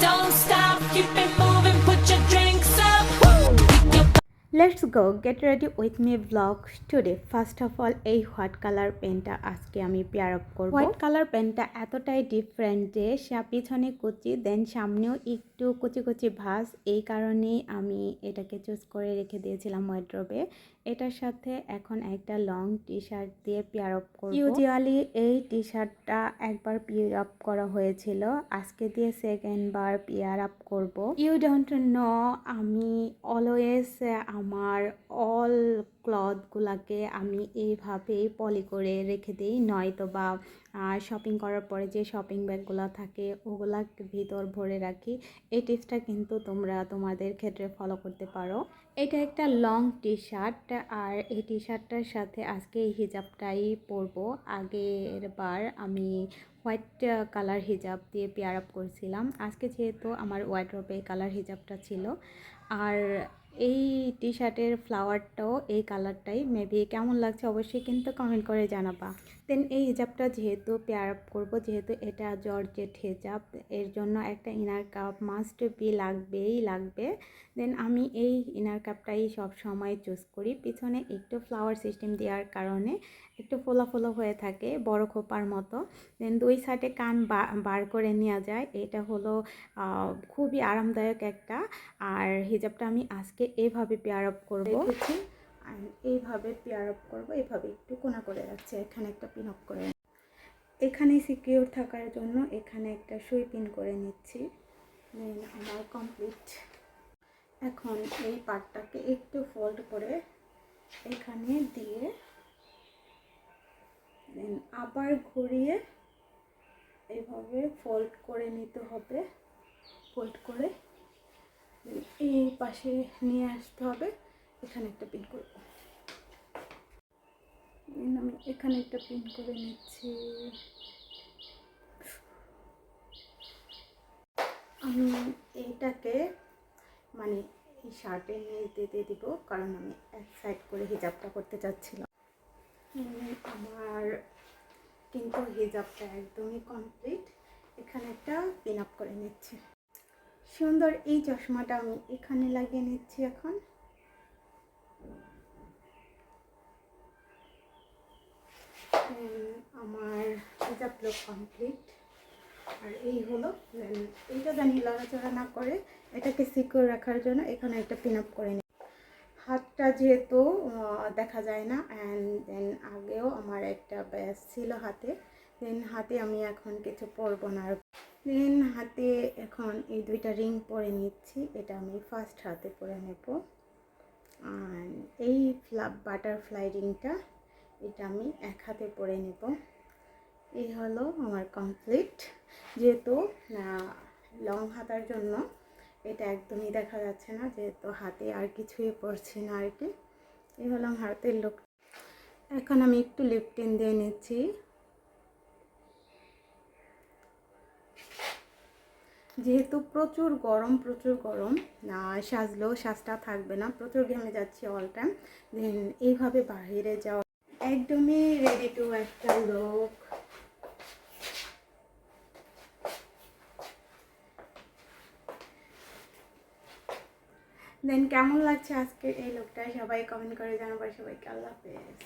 Don't stop, keep it moving, put your drinks up. Woo! Let's go get ready with me blog today. First of all এই white colour পেনটা আজকে আমি pair up করব। White colour পেনটা এতটাই different যে পিছনে কুচি দেন সামনেও একটু কুচি কুচি ভাঁজ, এই কারণেই আমি এটাকে চুজ করে রেখে দিয়েছিলাম ওয়ার্ড্রোবে। এটার সাথে এখন একটা লং টি শার্ট দিয়ে পেয়ার আপ করব। ইউজুয়ালি এই টি শার্টটা একবার পেয়ার আপ করা হয়েছিল, আজকে দিয়ে সেকেন্ড বার পেয়ার আপ করব। ইউ ডোন্ট নো, আমি অলওয়েজ আমার অল ক্লথগুলোকে আমি এইভাবেই পলি করে রেখে দিই, নয়তো বা শপিং করার পরে যে শপিং ব্যাগগুলো থাকে ওগুলা ভিতর ভরে রাখি। এই টিপসটা কিন্তু তোমরা তোমাদের ক্ষেত্রে ফলো করতে পারো। এটা একটা লং টি শার্ট, আর এই টি শার্টটার সাথে আজকে এই হিজাবটাই পরবো। আগের বার আমি হোয়াইট কালার হিজাব দিয়ে পেয়ার আপ করছিলাম, আজকে যেহেতু আমার ওয়ার্ড্রোবে কালার হিজাবটা ছিল। আর এই টি শার্টের ফ্লাওয়ারটাও এই কালারটাই। মেবি কেমন লাগছে অবশ্যই কিন্তু কমেন্ট করে জানাবা। দেন এই হিজাবটা যেহেতু পেয়ার আপ করবো, যেহেতু এটা জর্জেট হিজাব, এর জন্য একটা ইনার কাপ মাস্ট বি লাগবেই লাগবে। দেন আমি এই ইনার কাপটাই সব সময় চুজ করি। পিছনে একটু ফ্লাওয়ার সিস্টেম দেওয়ার কারণে একটু ফোলা ফোলা হয়ে থাকে, বড় খোপার মতো। দেন দুই সাইডে কান বার করে নেওয়া যায়। এটা হলো খুবই আরামদায়ক একটা। আর হিজাবটা আমি আজকে এইভাবে পেয়ার আপ করবো, আর এইভাবে পেয়ার আপ করবো। এইভাবে একটু কোনা করে রাখছি, এখানে একটা পিন আপ করে, এখানে সিকিউর থাকার জন্য এখানে একটা সুই পিন করে নিচ্ছি। আমার কমপ্লিট। এখন এই পার্টটাকে একটু ফোল্ড করে এখানে দিয়ে দেন আবার ঘুরিয়ে এইভাবে ফোল্ড করে নিতে হবে। ফোল্ড করে এই পাশে নিয়ে আসতে হবে, এখানে একটা পিন করব। আমি এখানে একটা পিন করে নিচ্ছি। আমি এইটাকে মানে এই শার্টের নিচ দিয়ে দিব, কারণ আমি এক সাইড করে হিজাবটা করতে চাচ্ছিলাম। আমার কিন্তু হিজাবটা একদমই কমপ্লিট। এখানে একটা পিন আপ করে নিচ্ছি। সুন্দর এই চশমাটা আমি এখানে লাগিয়ে নিচ্ছি। এখন আমার হিজাব লুক কমপ্লিট। আর এই হলো, এইটা জানি লড়াচড়া না করে এটাকে সিকিউর রাখার জন্য এখানে একটা পিন আপ করে নিই। হাতটা যেহেতু দেখা যায় না, অ্যান্ড দেন আগেও আমার একটা ব্যাস ছিল হাতে, দেন হাতে আমি এখন কিছু পরবো না। দেন হাতে এখন এই দুইটা রিং পরে নিচ্ছি, এটা আমি ফার্স্ট হাতে পরে নেব। আর এই বাটারফ্লাই রিংটা এটা আমি এক হাতে পরে নেব। এই হলো আমার কমপ্লিট। যেহেতু লং হাতার জন্য এটা একদমই দেখা যাচ্ছে না, যেহেতু হাতে আর কিছুই পড়ছি না আর কি। এই হলো আমার হাতের লুক। এখন আমি একটু লিপ টিন দিয়ে নিচ্ছি। যেহেতু প্রচুর গরম সাজলেও সাজটা থাকবে না, প্রচুর ঘেমে যাচ্ছি অল টাইম। দেন এইভাবে বাইরে যাওয়া একদমই রেডি টু একটা লুক। দেন কেমন লাগছে আজকে এই লুকটা সবাই কমেন্ট করে জানাবার। সবাইকে আল্লাহ হাফেজ।